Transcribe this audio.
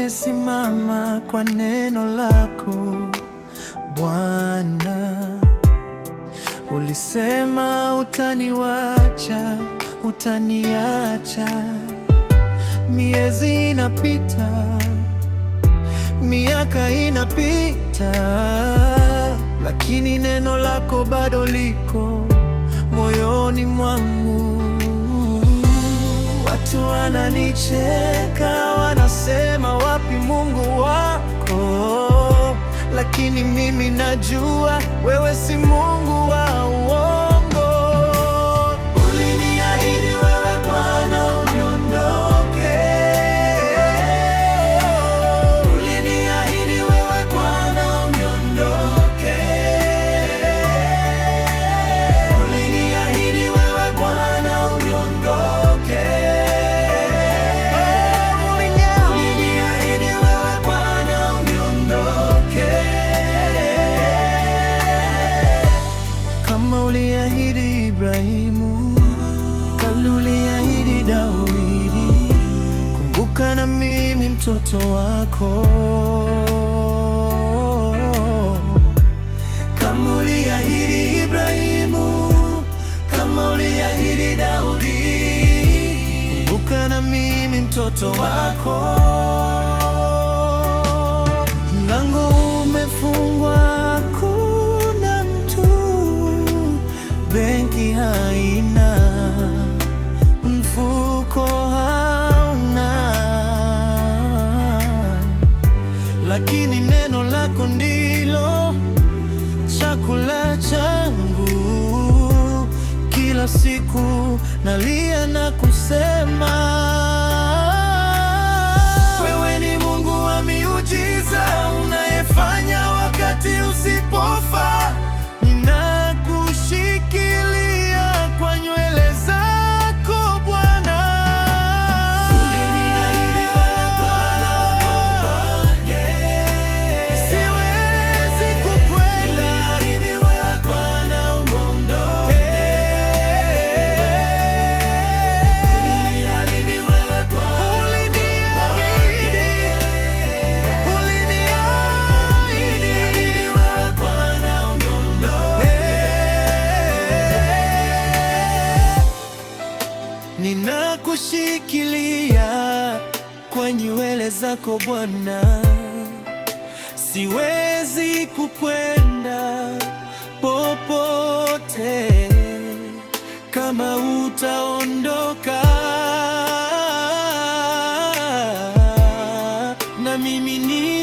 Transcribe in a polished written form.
nimesimama kwa neno lako Bwana. Ulisema utaniwacha, utaniacha. Miezi inapita, miaka inapita, lakini neno lako bado liko moyoni mwangu. Watu wananicheka, wanasema wapi Mungu wako? Lakini mimi najua wewe si Mungu wa uongo. Uliniahidi wewe Bwana uniondoke. Uliniahidi wewe Bwana uniondoke. Uliniahidi wewe Bwana uniondoke. Uliniahidi wewe Bwana uniondoke. Kama uliahidi Ibrahimu, kama uliahidi Daudi, kumbuka na mimi mtoto wako. Kama uliahidi Ibrahimu, kama uliahidi Daudi, kumbuka na mimi mtoto wako. Mlango umefungwa, hakuna mtu, benki haina, mfuko hauna, lakini neno lako ndilo chakula changu. Kila siku nalia na kusema, wewe ni Mungu wa miujiza, unayefanya wakati usipofaa. Ninakushikilia kwa nywele zako Bwana. Uliniahidi wewe Bwana uniondoke. Siwezi kukwenda. Uliniahidi wewe Bwana uondoke. Uliniahidi wewe Bwana. Uliniahidi wewe Bwana uniondoke. Ninakushikilia kwa nywele zako Bwana. Siwezi kukwenda popote kama utaondoka, na mimi ni